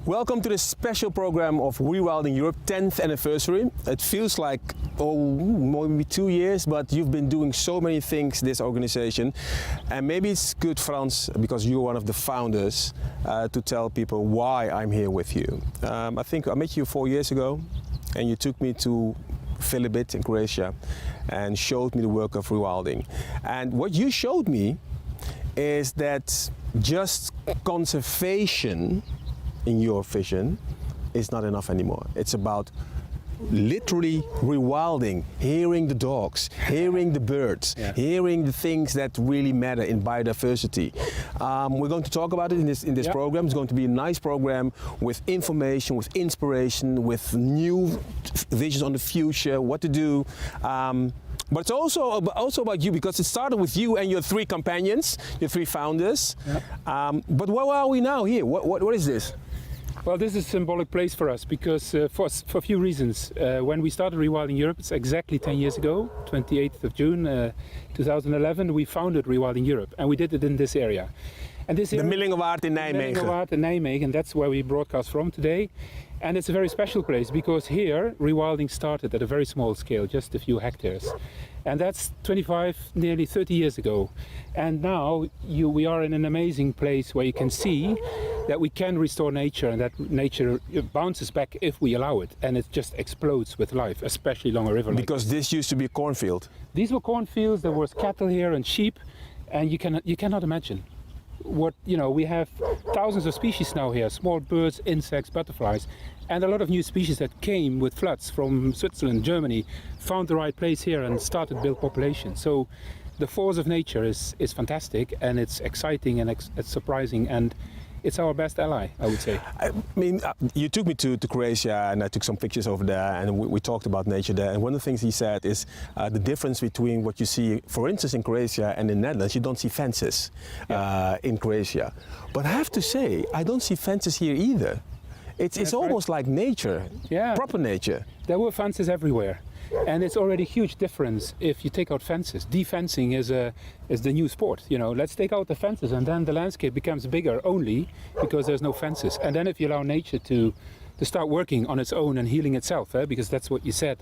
Welcome to this special program of Rewilding Europe 10th anniversary. It feels like, maybe 2 years, but you've been doing so many things, this organization. And maybe it's good, Frans, because you're one of the founders, to tell people why I'm here with you. I think I met you 4 years ago, and you took me to Filibit in Croatia and showed me the work of rewilding. And what you showed me is that just conservation in your vision is not enough anymore. It's about literally rewilding, hearing the dogs, hearing the birds, hearing the things that really matter in biodiversity. We're going to talk about it in this program. It's going to be a nice program with information, with inspiration, with new visions on the future, what to do. But it's also about you, because it started with you and your 3 companions, your 3 founders. But where are we now here? What is this? Well, this is a symbolic place for us because for a few reasons. When we started Rewilding Europe, it's exactly 10 years ago, 28th of June 2011, we founded Rewilding Europe, and we did it in this area. And this area, the Millingewaard in Nijmegen. Millingewaard in Nijmegen, that's where we broadcast from today. And it's a very special place because here rewilding started at a very small scale, just a few hectares. And that's 25, nearly 30 years ago. And now we are in an amazing place where you can see that we can restore nature, and that nature bounces back if we allow it, and it just explodes with life, especially along a river. Because this used to be a cornfield. These were cornfields, there was cattle here and sheep, and you cannot imagine. We have thousands of species now here, small birds, insects, butterflies, and a lot of new species that came with floods from Switzerland, Germany, found the right place here and started to build population. So the force of nature is fantastic, and it's exciting, and it's surprising, and it's our best ally, I would say. I mean, you took me to Croatia, and I took some pictures over there, and we talked about nature there. And one of the things he said is the difference between what you see, for instance, in Croatia and in the Netherlands. You don't see fences in Croatia. But I have to say, I don't see fences here either. It's almost like nature, proper nature. There were fences everywhere. And it's already a huge difference if you take out fences. Defencing is the new sport. Let's take out the fences, and then the landscape becomes bigger only because there's no fences. And then if you allow nature to start working on its own and healing itself, because that's what you said,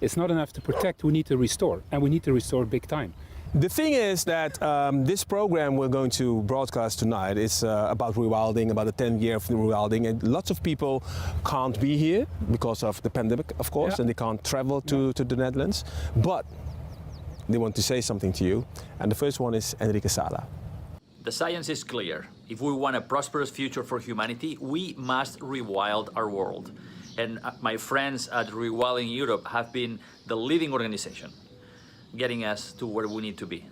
it's not enough to protect, we need to restore, and we need to restore big time. The thing is that this program we're going to broadcast tonight is about rewilding, about the 10th year of the rewilding, and lots of people can't be here because of the pandemic, of course, and they can't travel to the Netherlands, but they want to say something to you, and the first one is Enrique Sala. The science is clear. If we want a prosperous future for humanity, we must rewild our world. And my friends at Rewilding Europe have been the leading organization, getting us to where we need to be.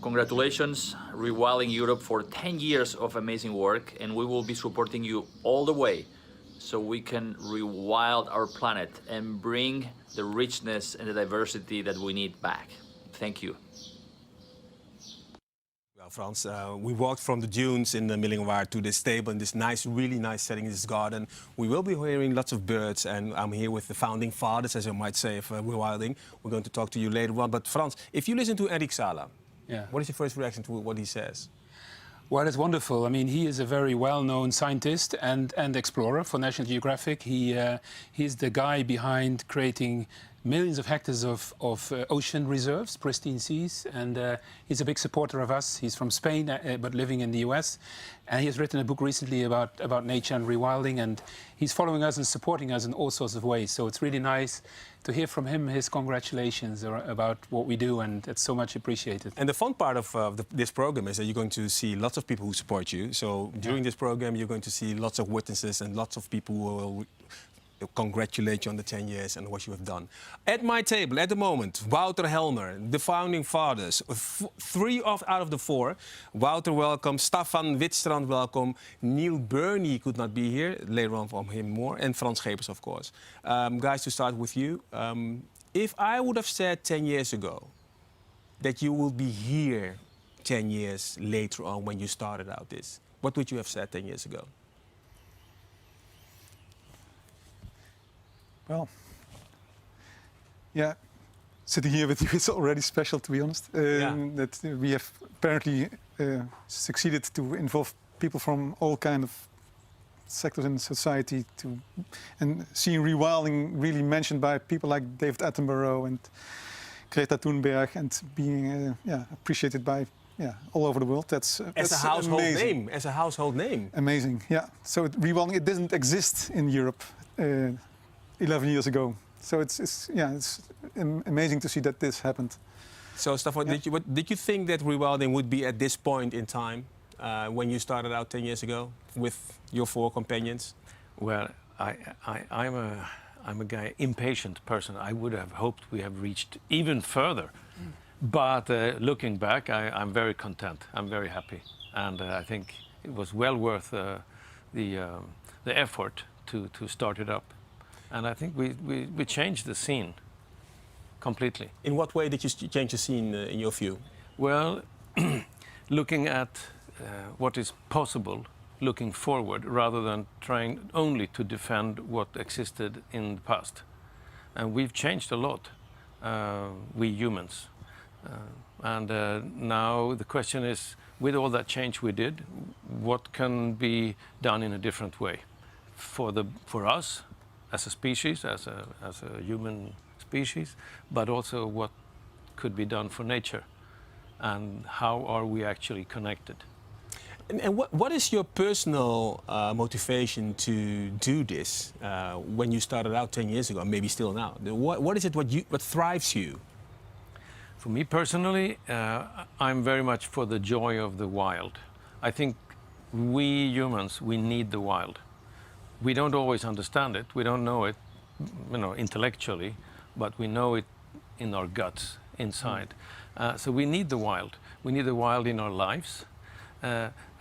Congratulations, Rewilding Europe, for 10 years of amazing work, and we will be supporting you all the way so we can rewild our planet and bring the richness and the diversity that we need back. Thank you. Well, Frans, we walked from the dunes in the Millingewaard to this table in this nice, really nice setting, in this garden. We will be hearing lots of birds, and I'm here with the founding fathers, as I might say, of rewilding. We're going to talk to you later on. But Frans, if you listen to Enrique Sala, what is your first reaction to what he says? Well, it's wonderful. I mean, he is a very well-known scientist and explorer for National Geographic. He's the guy behind creating millions of hectares of ocean reserves, pristine seas, and he's a big supporter of us. He's from Spain, but living in the US, and he has written a book recently about nature and rewilding, and he's following us and supporting us in all sorts of ways. So it's really nice to hear from him his congratulations about what we do, and it's so much appreciated. And the fun part of this program is that you're going to see lots of people who support you. So during this program, you're going to see lots of witnesses and lots of people who will congratulate you on the 10 years and what you have done. At my table, at the moment, Wouter Helmer, the founding fathers, 3 out of the 4. Wouter, welcome. Staffan Witstrand, welcome. Neil Burney could not be here. Later on from him more. And Frans Schepers, of course. Guys, to start with you. If I would have said 10 years ago that you will be here 10 years later on when you started out this, what would you have said 10 years ago? Well, sitting here with you is already special, to be honest. That we have apparently succeeded to involve people from all kind of sectors in society and seeing rewilding really mentioned by people like David Attenborough and Greta Thunberg and being appreciated by all over the world. That's as a household amazing. name. As a household name. Amazing, yeah. So rewilding, it didn't exist in Europe 11 years ago. So it's amazing to see that this happened. So, Staffan, did you think that rewilding would be at this point in time when you started out 10 years ago with your 4 companions? Well, I'm a guy, impatient person. I would have hoped we have reached even further. But looking back, I'm very content. I'm very happy. And I think it was well worth the effort to start it up. And I think we changed the scene completely. In what way did you change the scene in your view? Well, looking at what is possible, looking forward, rather than trying only to defend what existed in the past. And we've changed a lot, we humans. Now the question is, with all that change we did, what can be done in a different way for us as a species, as a human species, but also what could be done for nature, and how are we actually connected? And what is your personal motivation to do this when you started out 10 years ago, maybe still now? What is it what thrives you? For me personally, I'm very much for the joy of the wild. I think we humans, we need the wild. We don't always understand it. We don't know it, intellectually, but we know it in our guts, inside. So we need the wild. We need the wild in our lives.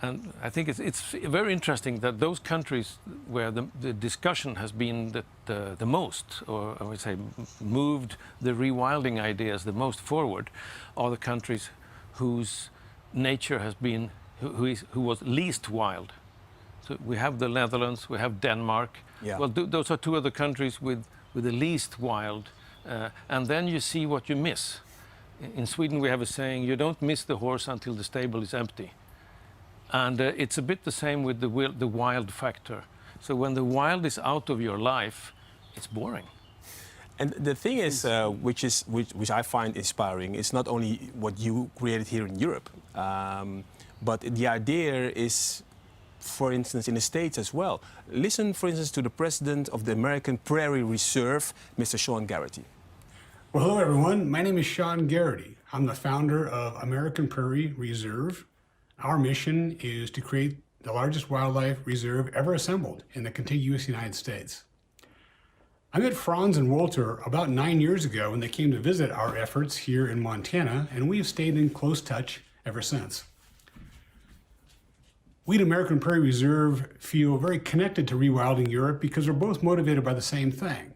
And I think it's very interesting that those countries where the discussion has been the most, or I would say moved the rewilding ideas the most forward, are the countries whose nature has been, who was least wild. So we have the Netherlands, we have Denmark. Yeah. Well, those are 2 of the countries with the least wild. And then you see what you miss. In Sweden we have a saying, you don't miss the horse until the stable is empty. And it's a bit the same with the wild factor. So when the wild is out of your life, it's boring. And the thing is, which I find inspiring, is not only what you created here in Europe, but the idea is, for instance, in the States as well. Listen, for instance, to the president of the American Prairie Reserve, Mr. Sean Garrity. Well, hello, everyone. My name is Sean Garrity. I'm the founder of American Prairie Reserve. Our mission is to create the largest wildlife reserve ever assembled in the contiguous United States. I met Franz and Walter about 9 years ago when they came to visit our efforts here in Montana, and we've stayed in close touch ever since. We at American Prairie Reserve feel very connected to Rewilding Europe because we're both motivated by the same thing.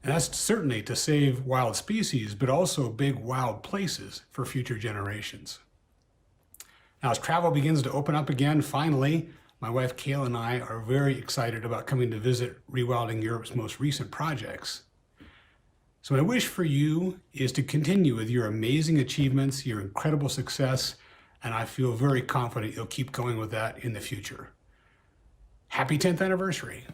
And that's certainly to save wild species, but also big wild places for future generations. Now, as travel begins to open up again, finally, my wife Kayla and I are very excited about coming to visit Rewilding Europe's most recent projects. So my wish for you is to continue with your amazing achievements, your incredible success, and I feel very confident you'll keep going with that in the future. Happy 10th anniversary.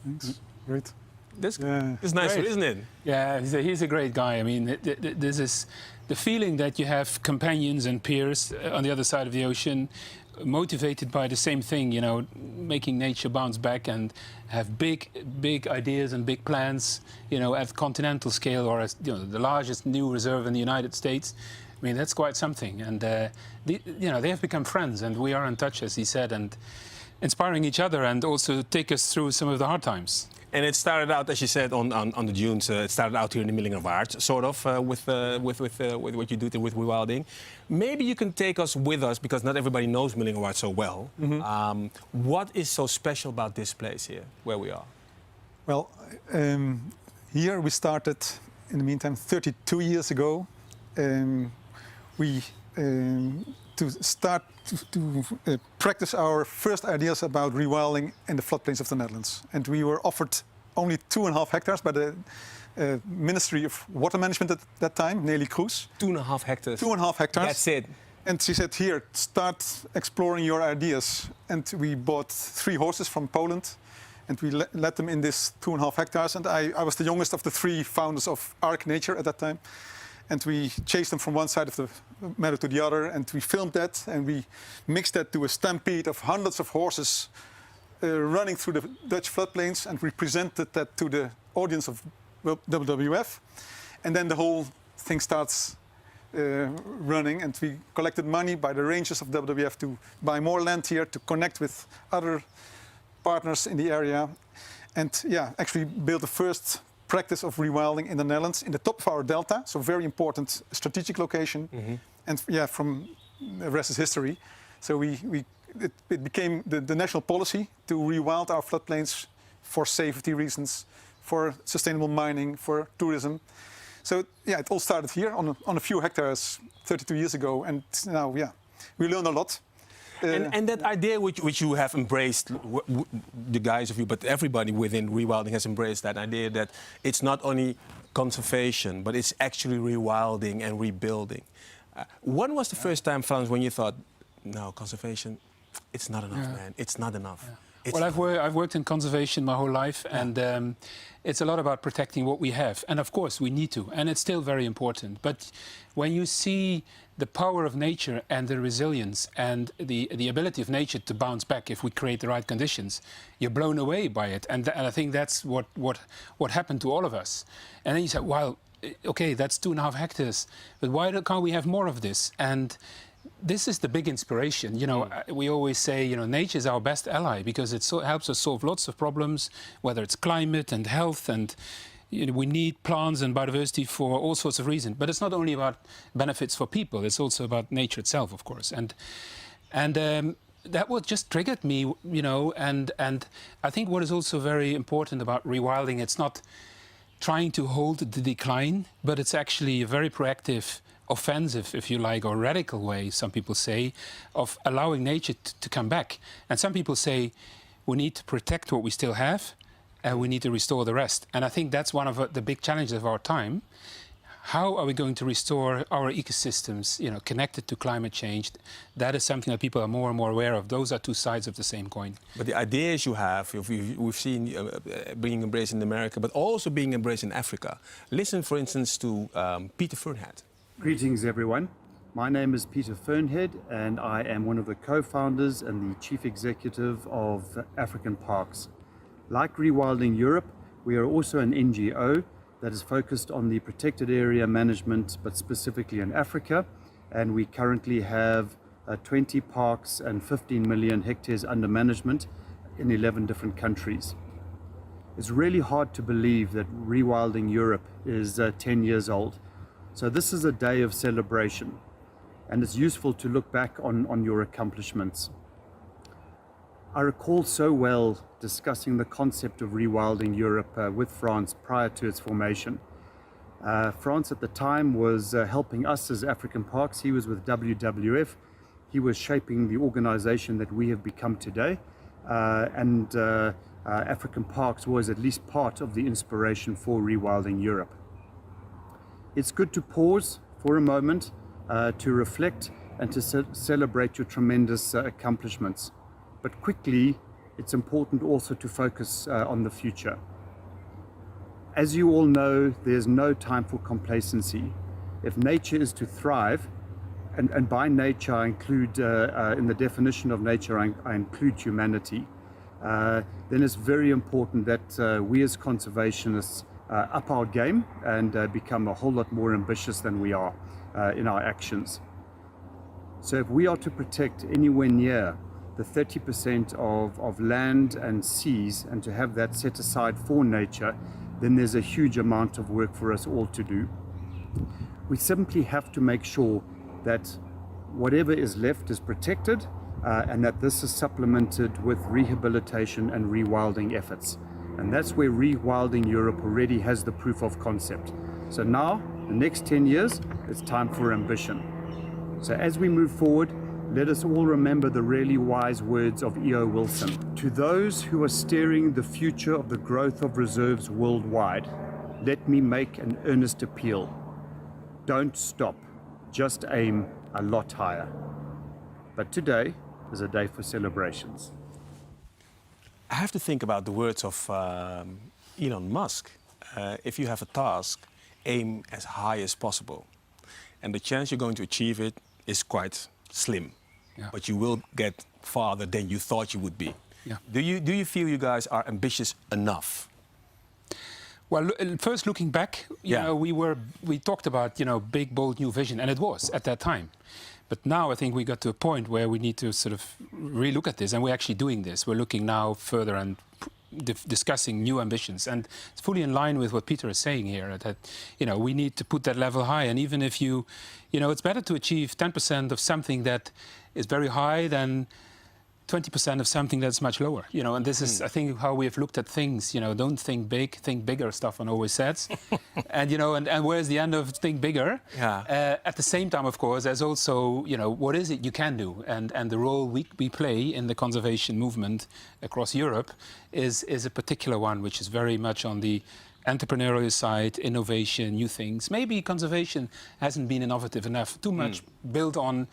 Thanks. Great. This is nice, Great. isn't it? Yeah, he's a great guy. I mean, this is the feeling that you have companions and peers on the other side of the ocean, motivated by the same thing, you know, making nature bounce back and have big ideas and big plans, you know, at continental scale, or as, you know, the largest new reserve in the United States. I mean, that's quite something. And you know, they have become friends, and we are in touch, as he said, and inspiring each other, and also take us through some of the hard times. And it started out, as you said, on the dunes. It started out here in the Millingerwaard, sort of, with what you do with Rewilding. Maybe you can take us with us, because not everybody knows Millingerwaard so well. Mm-hmm. What is so special about this place here, where we are? Well, here we started, in the meantime, 32 years ago. To start to practice our first ideas about rewilding in the floodplains of the Netherlands. And we were offered only 2.5 hectares by the Ministry of Water Management at that time, Nelly Kroes. 2.5 hectares. 2.5 hectares. That's it. And she said, here, start exploring your ideas. And we bought 3 horses from Poland, and we let them in this 2.5 hectares. And I was the youngest of the 3 founders of Ark Nature at that time. And we chased them from one side of the meadow to the other, and we filmed that, and we mixed that to a stampede of hundreds of horses running through the Dutch floodplains, and we presented that to the audience of WWF. And then the whole thing starts running, and we collected money by the rangers of WWF to buy more land here, to connect with other partners in the area, and yeah, actually build the first practice of rewilding in the Netherlands in the top of our delta, so very important strategic location. And yeah, from the rest is history. So it became the national policy to rewild our floodplains for safety reasons, for sustainable mining, for tourism. So yeah, it all started here on a few hectares 32 years ago, and now yeah, we learned a lot. And that idea which you have embraced, the guys of you, but everybody within rewilding has embraced that idea that it's not only conservation, but it's actually rewilding and rebuilding. When was the first time, Frans, when you thought, no, conservation, it's not enough, man, it's not enough? Well, I've worked in conservation my whole life, and it's a lot about protecting what we have. And of course, we need to, and it's still very important. But when you see the power of nature and the resilience and the ability of nature to bounce back if we create the right conditions, you're blown away by it. And I think that's what happened to all of us. And then you say, well, okay, that's 2.5 hectares, but why can't we have more of this? And this is the big inspiration. You know, we always say, you know, nature is our best ally because it helps us solve lots of problems, whether it's climate and health, and you know, we need plants and biodiversity for all sorts of reasons. But it's not only about benefits for people; it's also about nature itself, of course. And that what just triggered me, you know. And I think what is also very important about rewilding, it's not trying to hold the decline, but it's actually a very proactive, offensive, if you like, or radical way, some people say, of allowing nature to come back. And some people say we need to protect what we still have and we need to restore the rest. And I think that's one of the big challenges of our time. How are we going to restore our ecosystems, you know, connected to climate change? That is something that people are more and more aware of. Those are 2 sides of the same coin. But the ideas you have, we've seen being embraced in America, but also being embraced in Africa. Listen, for instance, to Peter Fernhead. Greetings, everyone. My name is Peter Fernhead, and I am one of the co-founders and the chief executive of African Parks. Like Rewilding Europe, we are also an NGO that is focused on the protected area management, but specifically in Africa. And we currently have 20 parks and 15 million hectares under management in 11 different countries. It's really hard to believe that Rewilding Europe is 10 years old. So this is a day of celebration, and it's useful to look back on your accomplishments. I recall so well discussing the concept of Rewilding Europe with Frans prior to its formation. Frans at the time was helping us as African Parks. He was with WWF. He was shaping the organization that we have become today. African Parks was at least part of the inspiration for Rewilding Europe. It's good to pause for a moment to reflect and to celebrate your tremendous accomplishments. But quickly, it's important also to focus on the future. As you all know, there's no time for complacency. If nature is to thrive, and by nature I include, in the definition of nature, I include humanity, then it's very important that we as conservationists up our game and become a whole lot more ambitious than we are in our actions. So if we are to protect anywhere near the 30% of land and seas, and to have that set aside for nature, then there's a huge amount of work for us all to do. We simply have to make sure that whatever is left is protected, and that this is supplemented with rehabilitation and rewilding efforts. And that's where Rewilding Europe already has the proof of concept. So now, the next 10 years, it's time for ambition. So as we move forward, let us all remember the really wise words of E.O. Wilson. To those who are steering the future of the growth of reserves worldwide, let me make an earnest appeal. Don't stop, just aim a lot higher. But today is a day for celebrations. I have to think about the words of Elon Musk. If you have a task, aim as high as possible. And the chance you're going to achieve it is quite slim. Yeah. But you will get farther than you thought you would be. Yeah. Do you feel you guys are ambitious enough? Well, first looking back, you know, we talked about, you know, big, bold new vision, and it was at that time. But now I think we got to a point where we need to sort of relook at this, and we're actually doing this. We're looking now further and discussing new ambitions, and it's fully in line with what Peter is saying here, that, you know, we need to put that level high. And even if you know, it's better to achieve 10% of something that is very high than 20% of something that's much lower, you know. And this is, I think, how we have looked at things. You know, don't think big, think bigger. Stefan always says, and you know, and where's the end of think bigger? Yeah. At the same time, of course, there's also, you know, what is it you can do, and the role we play in the conservation movement across Europe is a particular one, which is very much on the entrepreneurial side, innovation, new things. Maybe conservation hasn't been innovative enough, too much built on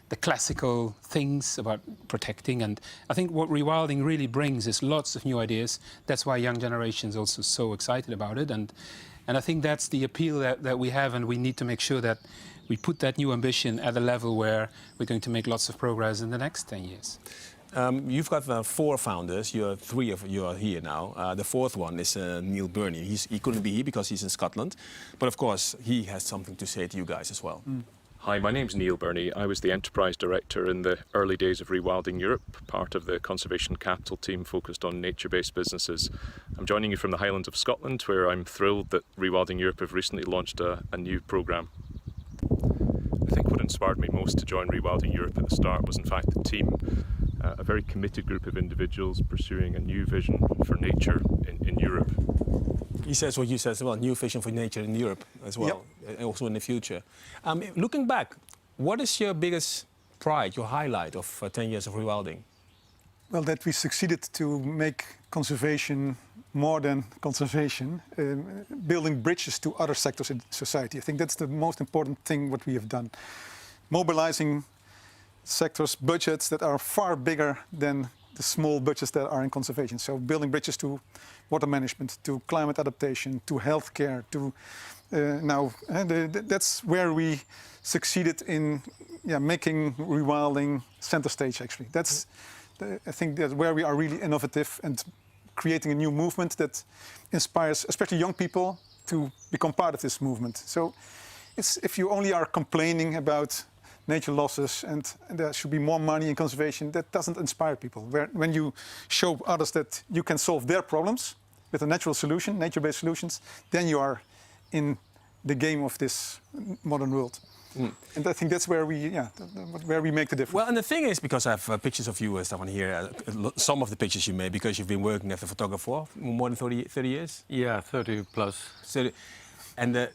the classical things about protecting. And I think what rewilding really brings is lots of new ideas. That's why young generations also so excited about it. And I think that's the appeal that we have, and we need to make sure that we put that new ambition at a level where we're going to make lots of progress in the next 10 years. You've got 4 founders. Three of you are here now. The fourth one is Neil Burney. He couldn't be here because he's in Scotland. But of course, he has something to say to you guys as well. Hi, my name's Neil Burney. I was the Enterprise Director in the early days of Rewilding Europe, part of the Conservation Capital team focused on nature-based businesses. I'm joining you from the Highlands of Scotland, where I'm thrilled that Rewilding Europe have recently launched a new programme. I think what inspired me most to join Rewilding Europe at the start was in fact the team, a very committed group of individuals pursuing a new vision for nature in Europe. He says what you said as well, new vision for nature in Europe as well, also in the future. Looking back, what is your biggest pride, your highlight of 10 years of rewilding? Well, that we succeeded to make conservation more than conservation, building bridges to other sectors in society. I think that's the most important thing what we have done. Mobilizing sectors, budgets that are far bigger than the small budgets that are in conservation. So building bridges to water management, to climate adaptation, to healthcare, to that's where we succeeded in making rewilding center stage, actually. That's, I think that's where we are really innovative and creating a new movement that inspires, especially young people, to become part of this movement. So it's, if you only are complaining about nature losses and there should be more money in conservation, that doesn't inspire people. When you show others that you can solve their problems with a natural solution, nature-based solutions, then you are in the game of this modern world. And I think that's where we make the difference. Well, and the thing is, because I have pictures of you, Stefan, here, some of the pictures you made, because you've been working as a photographer for more than 30 years? Yeah, 30 plus. And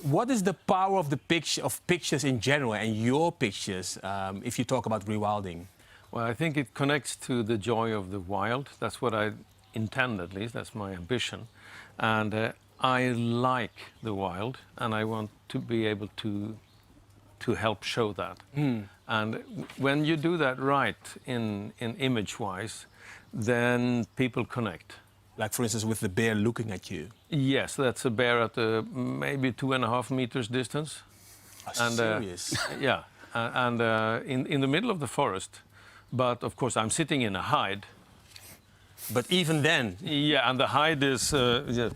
what is the power of the pictures in general and your pictures, if you talk about rewilding? Well, I think it connects to the joy of the wild. That's what I intend, at least. That's my ambition. And I like the wild, and I want to be able to help show that. And when you do that right in image-wise, then people connect. Like, for instance, with the bear looking at you. Yes, that's a bear at maybe 2.5 meters distance. Oh, serious? Yeah, and in the middle of the forest. But of course, I'm sitting in a hide. But even then... Yeah, and the hide is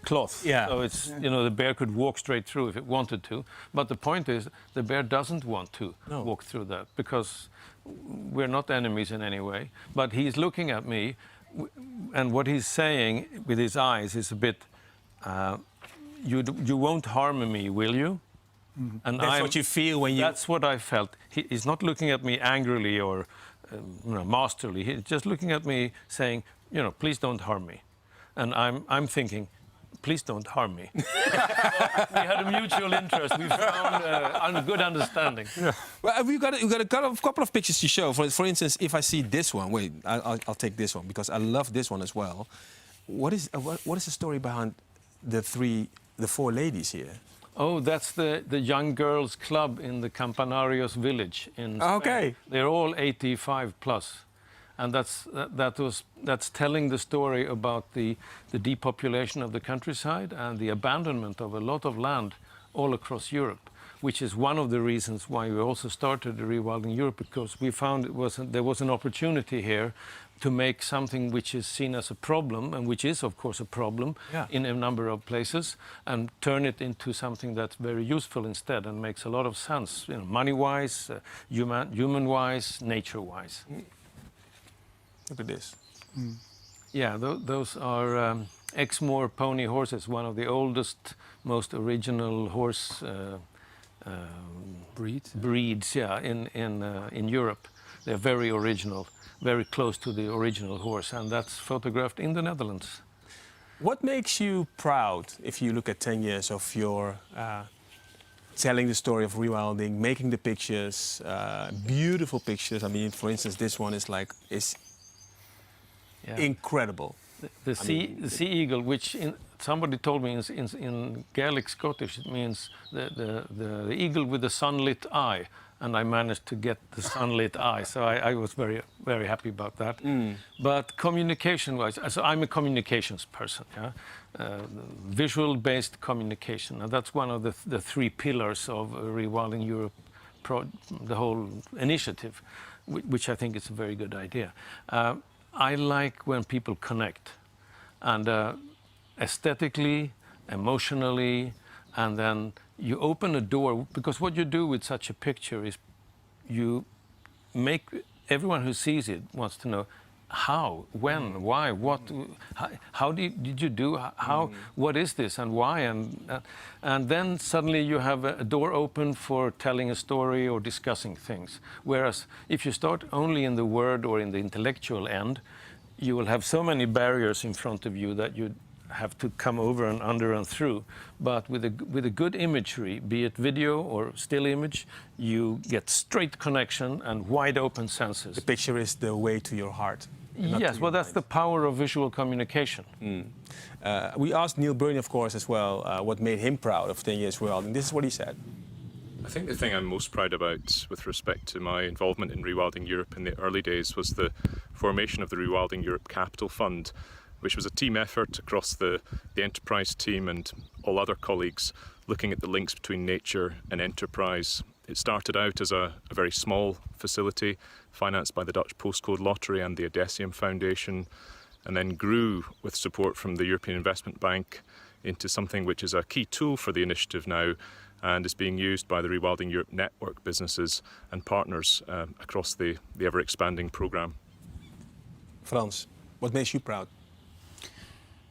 cloth. Yeah. So it's, you know, the bear could walk straight through if it wanted to. But the point is, the bear doesn't want to walk through that, because we're not enemies in any way. But he's looking at me, and what he's saying with his eyes is a bit, you won't harm me, will you? And that's what you feel when you... That's what I felt. He's not looking at me angrily or masterly. He's just looking at me saying, you know, please don't harm me. And I'm thinking, please don't harm me. We had a mutual interest. We found a good understanding. Yeah. Well, we've got a couple of pictures to show. For instance, if I see this one, wait, I'll take this one because I love this one as well. What is the story behind the 4 ladies here? Oh, that's the young girls club in the Campanarios village in Spain. Okay. They're all 85 plus. And that's telling the story about the depopulation of the countryside and the abandonment of a lot of land all across Europe, which is one of the reasons why we also started the Rewilding Europe, because we found there was an opportunity here to make something which is seen as a problem, and which is of course a problem in a number of places, and turn it into something that's very useful instead and makes a lot of sense, you know, money-wise, human-wise, nature-wise. Look at this. Yeah, those are Exmoor pony horses, one of the oldest, most original horse breeds, yeah, in Europe. They're very original, very close to the original horse, and that's photographed in the Netherlands. What makes you proud if you look at 10 years of your telling the story of rewilding, making the pictures, beautiful pictures? I mean, for instance, this one is incredible. The sea eagle, which somebody told me in Gaelic Scottish it means the eagle with the sunlit eye, and I managed to get the sunlit eye, so I was very, very happy about that. But communication-wise, so I'm a communications person, visual-based communication, and that's one of the three pillars of Rewilding Europe, the whole initiative, which I think is a very good idea. I like when people connect, and aesthetically, emotionally, and then you open a door, because what you do with such a picture is you make everyone who sees it wants to know how, when, why, what, how did you do, how, what is this and why, and then suddenly you have a door open for telling a story or discussing things. Whereas if you start only in the word or in the intellectual end, you will have so many barriers in front of you that you have to come over and under and through. But with a good imagery, be it video or still image, you get straight connection and wide open senses. The picture is the way to your heart. Yes, well, that's the power of visual communication. We asked Neil Burney, of course, as well, what made him proud of 10 years rewilding. This is what he said. I think the thing I'm most proud about with respect to my involvement in Rewilding Europe in the early days was the formation of the Rewilding Europe Capital Fund, which was a team effort across the enterprise team and all other colleagues looking at the links between nature and enterprise. It started out as a very small facility financed by the Dutch Postcode Lottery and the Odessium Foundation, and then grew with support from the European Investment Bank into something which is a key tool for the initiative now, and is being used by the Rewilding Europe network businesses and partners across the ever-expanding programme. Frans, what makes you proud?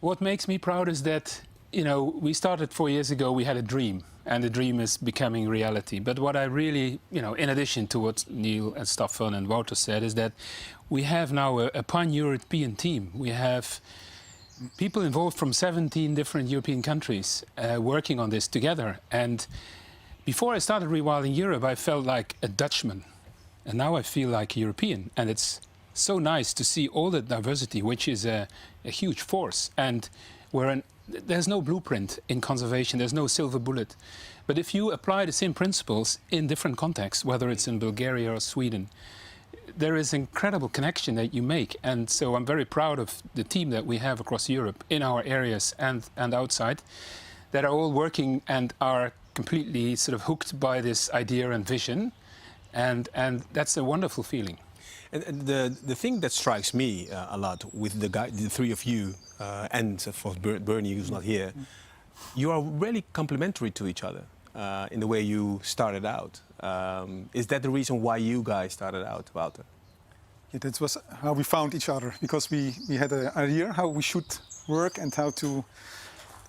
What makes me proud is that, you know, we started 4 years ago, we had a dream, and the dream is becoming reality. But what I really, you know, in addition to what Neil and Staffan and Wouter said, is that we have now a pan-European team. We have people involved from 17 different European countries working on this together. And before I started Rewilding Europe, I felt like a Dutchman. And now I feel like a European. And it's so nice to see all the diversity, which is a huge force. And there's no blueprint in conservation, there's no silver bullet. But if you apply the same principles in different contexts, whether it's in Bulgaria or Sweden, there is incredible connection that you make. And so I'm very proud of the team that we have across Europe in our areas and outside, that are all working and are completely sort of hooked by this idea and vision. And that's a wonderful feeling. And the thing that strikes me a lot with the three of you, and for Bernie, who's not here, you are really complementary to each other in the way you started out. Is that the reason why you guys started out, Wouter? Yeah, that was how we found each other, because we had an idea how we should work and how to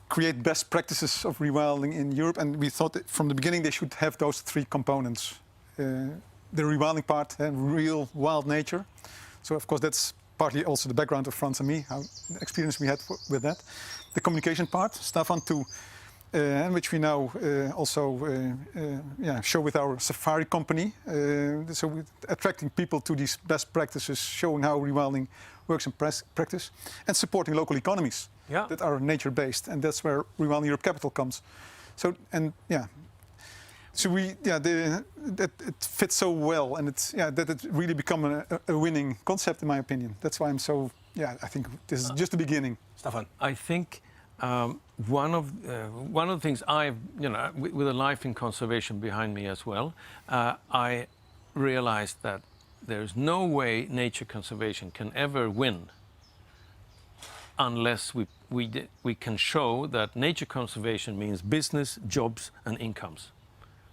create best practices of rewilding in Europe. And we thought that from the beginning they should have those three components. The rewilding part, real wild nature. So of course that's partly also the background of Frans and me, how the experience we had with that. The communication part, Staffan, which we now also show with our safari company. So we're attracting people to these best practices, showing how rewilding works in practice, and supporting local economies that are nature-based. And that's where Rewilding Europe Capital comes. So and yeah. So that it fits so well, and that it really become a winning concept in my opinion. That's why I'm so I think this is just the beginning. Stefan. I think one of the things I've with a life in conservation behind me as well, I realized that there's no way nature conservation can ever win unless we can show that nature conservation means business, jobs, and incomes.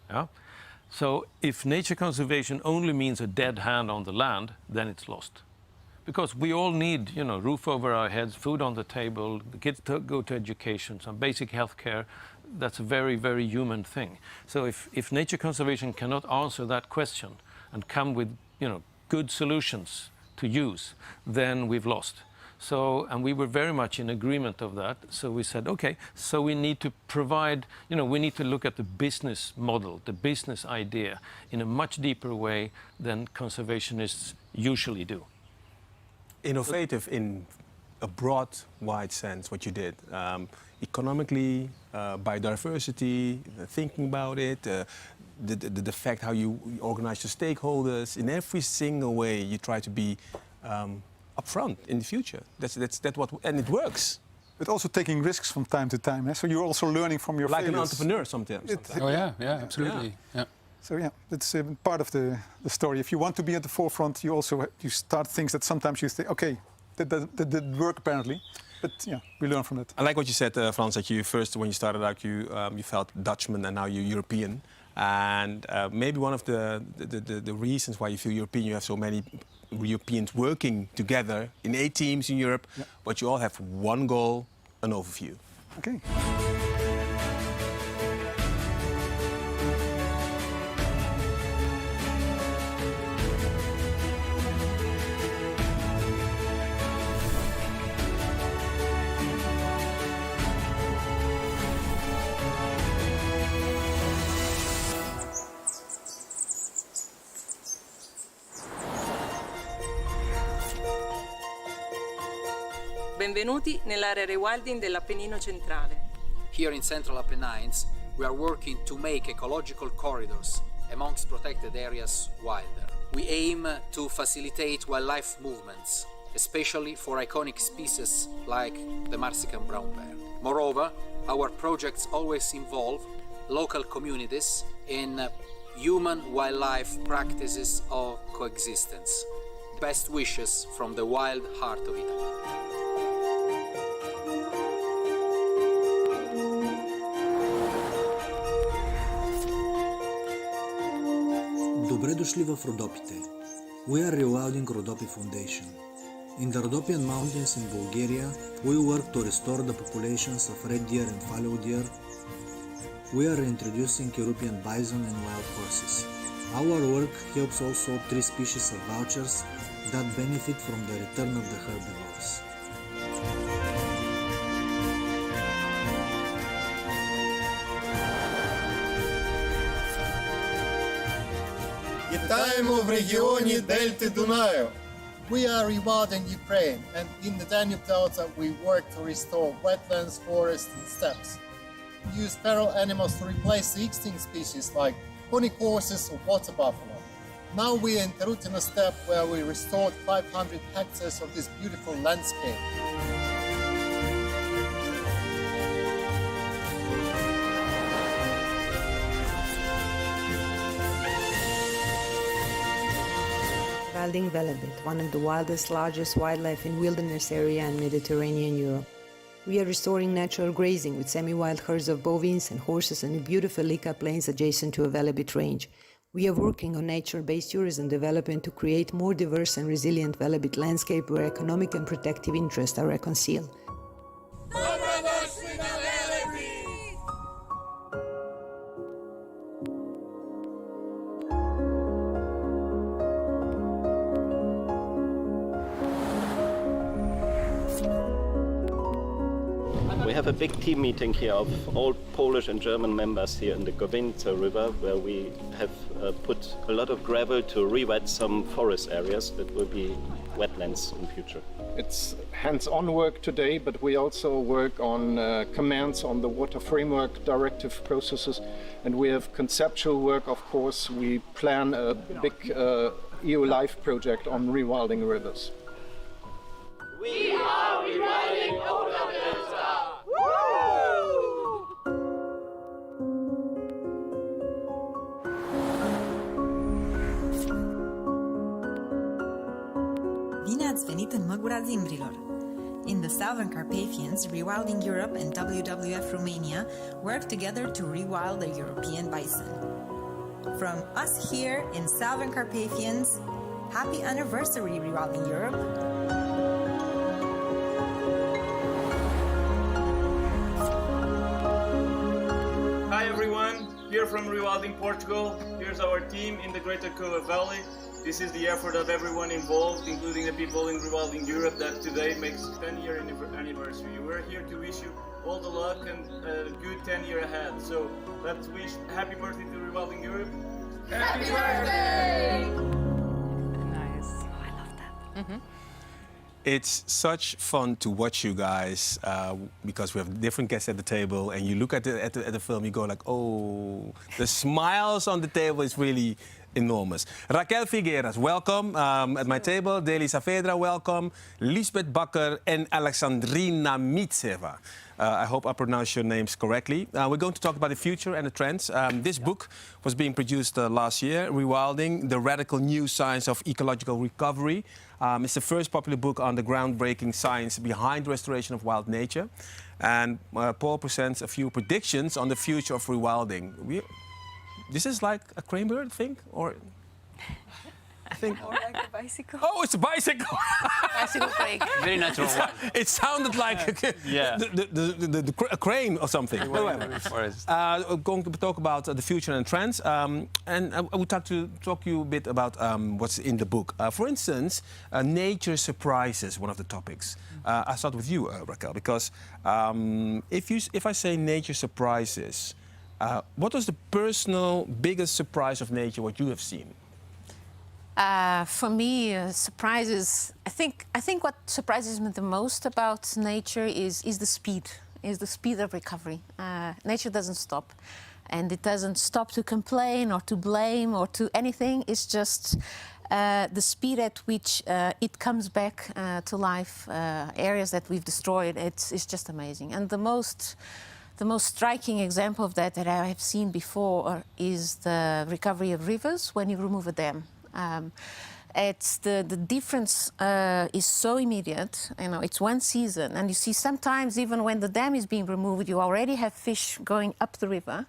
Yeah? So if nature conservation only means a dead hand on the land, then it's lost. Because we all need, roof over our heads, food on the table, the kids to go to education, some basic health care. That's a very, very human thing. So if nature conservation cannot answer that question and come with, good solutions to use, then we've lost. So, and we were very much in agreement of that. So we said, okay, so we need to provide, we need to look at the business model, the business idea in a much deeper way than conservationists usually do. Innovative in a broad, wide sense, what you did. Economically, biodiversity, thinking about it, the fact how you organize your stakeholders. In every single way, you try to be upfront in the future. That's what, and it works. But also taking risks from time to time. So you're also learning from your failures. Like an entrepreneur sometimes. Oh yeah, absolutely. Yeah. So that's part of the story. If you want to be at the forefront, you start things that sometimes you think, okay, that didn't work apparently. But we learn from it. I like what you said, Frans, that you first, when you started out, you felt Dutchman and now you're European. And maybe one of the reasons why you feel European, you have so many Europeans working together in 8 teams in Europe, but you all have one goal, an overview. Okay. Benvenuti nell'area Rewilding dell'Appennino centrale. Here in Central Apennines, we are working to make ecological corridors amongst protected areas wilder. We aim to facilitate wildlife movements, especially for iconic species like the Marsican brown bear. Moreover, our projects always involve local communities in human-wildlife practices of coexistence. Best wishes from the wild heart of Italy. Добре дошли в Родопите. We are Rewilding Rodopi Foundation. In the Rhodopian mountains in Bulgaria, we work to restore the populations of red deer and fallow deer. We are introducing European bison and wild horses. Our work helps also 3 species of vultures that benefit from the return of the herbivores. Вітаємо в регіоні Дельти Дунаю. We are rewilding Ukraine, and in the Danube Delta we work to restore wetlands, forests and steppes. We use feral animals to replace the extinct species like pony horses or water buffalo. Now we are in Tarutina steppe where we restored 500 hectares of this beautiful landscape. Rewilding Velebit, one of the wildest, largest wildlife in wilderness area in Mediterranean Europe. We are restoring natural grazing with semi-wild herds of bovines and horses in the beautiful Lika plains adjacent to a Velebit range. We are working on nature-based tourism development to create more diverse and resilient Velebit landscape where economic and protective interests are reconciled. We have a big team meeting here of all Polish and German members here in the Govinica River, where we have put a lot of gravel to re-wet some forest areas that will be wetlands in future. It's hands-on work today, but we also work on commands on the Water Framework Directive processes, and we have conceptual work, of course. We plan a big EU LIFE project on rewilding rivers. We are Rewilding Europe! Bine ați venit în Măgura Zimbrilor! In the Southern Carpathians, Rewilding Europe and WWF Romania work together to rewild the European bison. From us here in Southern Carpathians, happy anniversary, Rewilding Europe! Hi everyone, here from Rewilding Portugal. Here's our team in the Greater Coa Valley. This is the effort of everyone involved, including the people in Rewilding Europe that today makes 10-year anniversary. We're here to wish you all the luck and a good 10-year ahead. So let's wish happy birthday to Rewilding Europe. Happy birthday! Nice. Oh, I love that. Mm-hmm. It's such fun to watch you guys because we have different guests at the table, and you look at the film, you go like, oh, the smiles on the table is really enormous. Raquel Figueras, welcome at my table. Deli Saavedra, welcome. Lisbeth Bakker and Alexandrina Mitseva. I hope I pronounced your names correctly. We're going to talk about the future and the trends. This book was being produced last year, Rewilding, the Radical New Science of Ecological Recovery. It's the first popular book on the groundbreaking science behind the restoration of wild nature. And Paul presents a few predictions on the future of rewilding. This is like a crane bird thing, or I think. Or like a bicycle. Oh, it's a bicycle. Bicycle break. Very natural one. It sounded like a crane or something. We're going to talk about the future and trends, and I would like to talk to you a bit about what's in the book. For instance, nature surprises, one of the topics. I'll start with you, Raquel, because if I say nature surprises, what was the personal biggest surprise of nature, what you have seen? For me, surprises. I think what surprises me the most about nature is the speed of recovery. Nature doesn't stop, and it doesn't stop to complain or to blame or to anything. It's just the speed at which it comes back to life. Areas that we've destroyed, it's just amazing. And the most striking example of that I have seen before is the recovery of rivers when you remove a dam. It's the difference is so immediate. You know, it's one season, and you see sometimes even when the dam is being removed, you already have fish going up the river.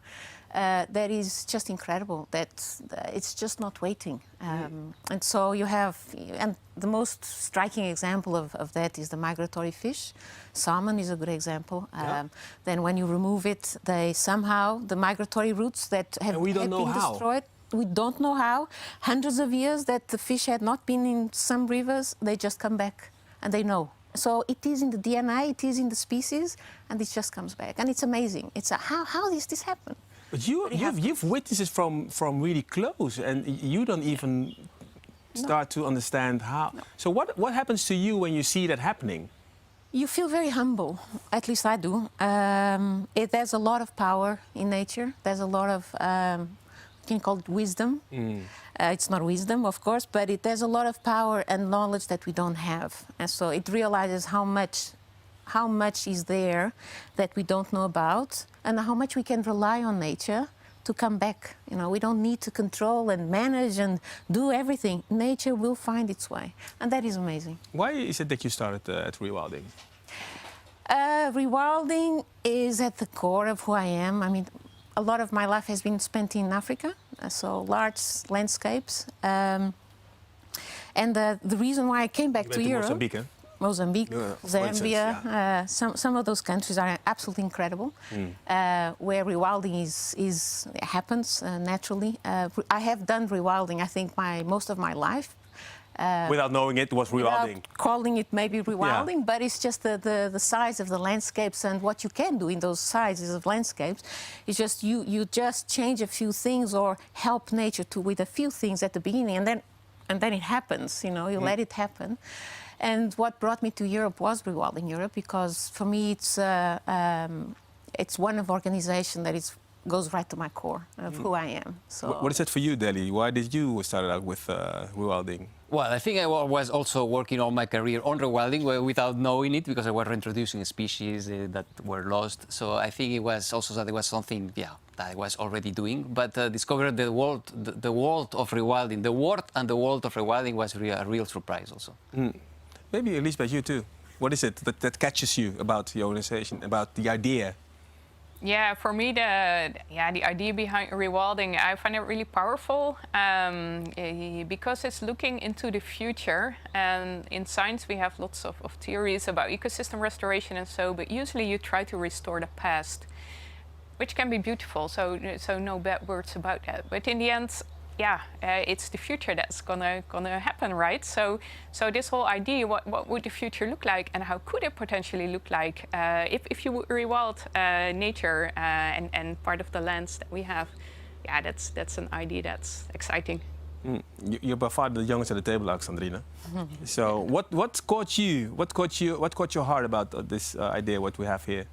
That is just incredible. That it's just not waiting. And so you have, and the most striking example of that is the migratory fish. Salmon is a good example. Then when you remove it, they somehow, the migratory routes that have been destroyed. We don't know how. Hundreds of years that the fish had not been in some rivers, they just come back and they know. So it is in the DNA, it is in the species, and it just comes back. And it's amazing. It's how does this happen? But you've witnessed it from really close, and you don't even start to understand how. No. So what happens to you when you see that happening? You feel very humble, at least I do. There's a lot of power in nature. There's a lot of you can call it wisdom. It's not wisdom, of course, but there's a lot of power and knowledge that we don't have. And so it realizes how much is there that we don't know about, and how much we can rely on nature to come back. You know, we don't need to control and manage and do everything. Nature will find its way, and that is amazing. Why is it that you started at Rewilding? Rewilding is at the core of who I am. I mean, a lot of my life has been spent in Africa, so large landscapes. And the reason why I came back to Europe... Mozambique, Zambia, some of those countries are absolutely incredible, where rewilding happens naturally. I have done rewilding, I think, most of my life. Without knowing it was rewilding. Without calling it maybe rewilding, but it's just the size of the landscapes and what you can do in those sizes of landscapes. It's just you just change a few things or help nature with a few things at the beginning, and then and then it happens, you know, you let it happen. And what brought me to Europe was Rewilding Europe, because for me it's one of organization that goes right to my core of who I am. So What is it for you, Deli? Why did you start out with rewilding? Well, I think I was also working all my career on rewilding without knowing it, because I was reintroducing species that were lost. So I think it was also that it was something, that I was already doing. But discovering the world of rewilding, the world and the world of rewilding was a real surprise also. Maybe Elizabeth, you too. What is it that catches you about the organization, about the idea? Yeah, for me, the idea behind rewilding, I find it really powerful because it's looking into the future. And in science, we have lots of theories about ecosystem restoration and so, but usually you try to restore the past, which can be beautiful. So no bad words about that. But in the end, it's the future that's gonna happen, right? So this whole idea, what would the future look like, and how could it potentially look like if you rewild nature and part of the lands that we have? Yeah, that's an idea that's exciting. You're by far the youngest at the table, Alexandrina. So what caught your heart about this idea? What we have here?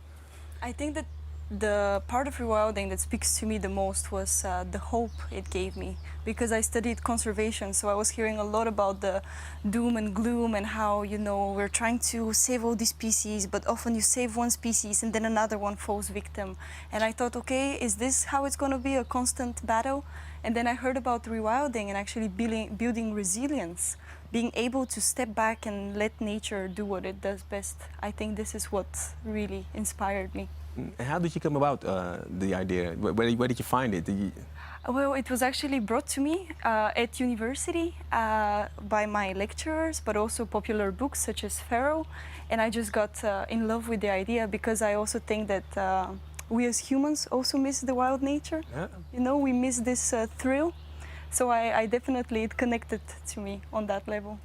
I think that the part of rewilding that speaks to me the most was the hope it gave me, because I studied conservation, so I was hearing a lot about the doom and gloom and how, you know, we're trying to save all these species, but often you save one species and then another one falls victim. And I thought, okay, is this how it's going to be, a constant battle? And then I heard about rewilding and actually building resilience, being able to step back and let nature do what it does best. I think this is what really inspired me. And how did you come about the idea? Where did you find it? Well, it was actually brought to me at university by my lecturers, but also popular books such as Pharaoh. And I just got in love with the idea, because I also think that we as humans also miss the wild nature. Yeah. You know, we miss this thrill. So I definitely, it connected to me on that level.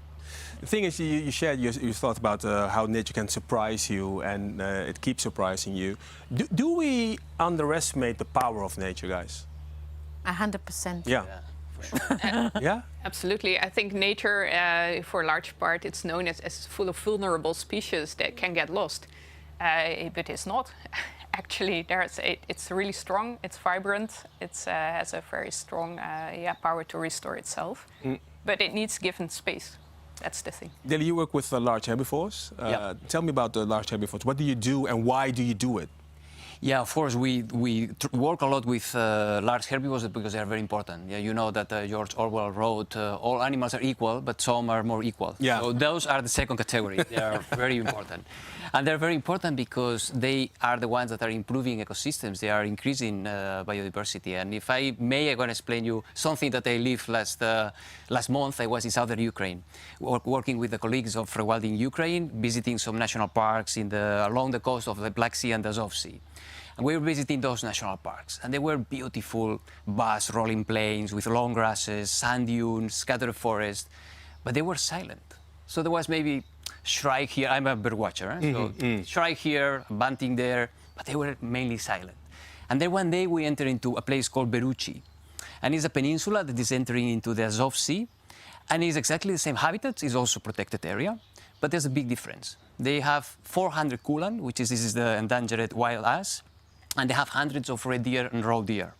The thing is, you shared your thoughts about how nature can surprise you, and it keeps surprising you. Do we underestimate the power of nature, guys? 100%. Yeah. For sure. Yeah? Absolutely. I think nature, for a large part, it's known as full of vulnerable species that can get lost. But it's not. Actually, it's really strong, it's vibrant, it has a very strong power to restore itself. But it needs given space. That's the thing. Deli, you work with large herbivores. Tell me about the large herbivores. What do you do and why do you do it? Yeah, of course, we work a lot with large herbivores because they are very important. Yeah, you know that George Orwell wrote, all animals are equal, but some are more equal. Yeah. So those are the second category. They are very important. And they're very important because they are the ones that are improving ecosystems. They are increasing biodiversity. And if I may, I'm going to explain you something that I lived last month. I was in southern Ukraine, working with the colleagues of Rewilding Ukraine, visiting some national parks along the coast of the Black Sea and the Azov Sea. And we were visiting those national parks, and they were beautiful, vast rolling plains with long grasses, sand dunes, scattered forest, but they were silent. So there was maybe shrike here. I'm a bird watcher, so shrike here, bunting there, but they were mainly silent. And then one day we entered into a place called Beruchi, and it's a peninsula that is entering into the Azov Sea, and it's exactly the same habitat. It's also protected area, but there's a big difference. They have 400 kulan, this is the endangered wild ass, and they have hundreds of red deer and roe deer.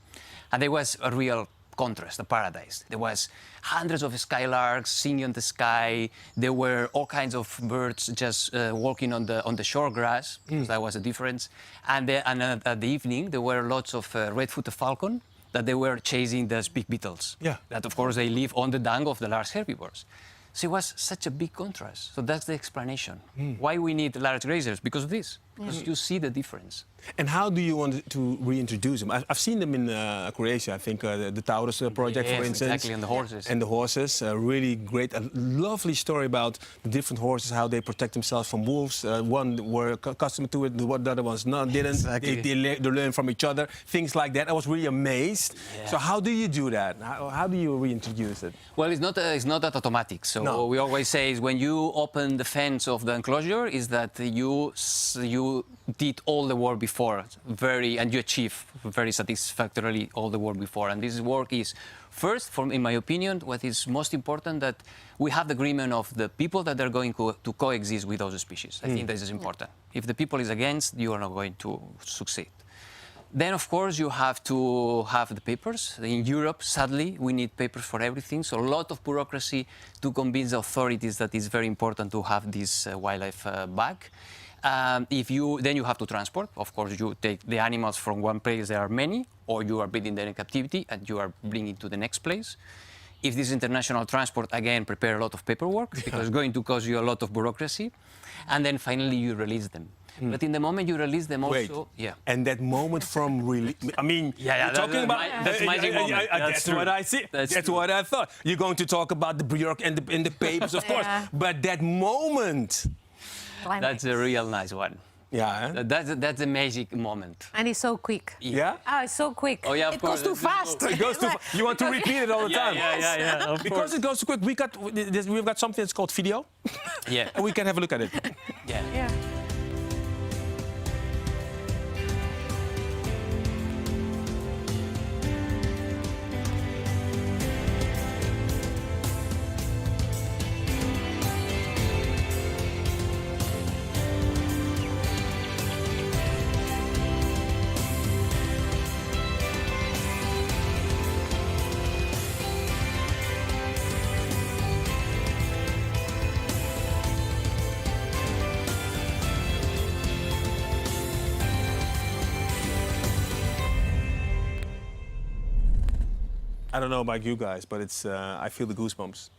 And there was a real contrast, a paradise. There was hundreds of skylarks singing in the sky. There were all kinds of birds just walking on the short grass. So that was a difference. And at the evening, there were lots of red-footed falcon that they were chasing the big beetles. Yeah. That, of course, they live on the dung of the large herbivores. So it was such a big contrast. So that's the explanation. Why we need large grazers? Because of this. Because you see the difference. And how do you want to reintroduce them? I've seen them in Croatia, I think, the Taurus project, for instance. Exactly, and the horses. And the horses, really great, a lovely story about the different horses, how they protect themselves from wolves. One were accustomed to it, the other ones didn't. Exactly. They learn from each other, things like that. I was really amazed. Yeah. So how do you do that? How do you reintroduce it? Well, it's not that automatic. So we always say is when you open the fence of the enclosure, is that you you did all the work before, and you achieve very satisfactorily all the work before. And this work is, first, in my opinion, what is most important, that we have the agreement of the people that are going to coexist with those species. I think this is important. If the people is against, you are not going to succeed. Then, of course, you have to have the papers. In Europe, sadly, we need papers for everything. So a lot of bureaucracy to convince the authorities that it's very important to have this wildlife back. Then you have to transport. Of course, you take the animals from one place, there are many, or you are breeding them in captivity and you are bringing to the next place. If this is international transport, again, prepare a lot of paperwork because it's going to cause you a lot of bureaucracy. And then finally, you release them. But in the moment you release them also... And that moment from release... I mean, you're talking about... That's magic moment. That's what I see. That's what I thought. You're going to talk about the bureaucracy and the papers, of course. But that moment... That's a real nice one. Yeah, that's a magic moment. And it's so quick. Yeah? Oh, it's so quick. Oh, yeah, of course. It goes too fast. It goes too fast. You want to repeat it all the time. Yeah, because it goes too quick. We've got something that's called video. Yeah. And we can have a look at it. Yeah. I don't know about you guys, but it's I feel the goosebumps.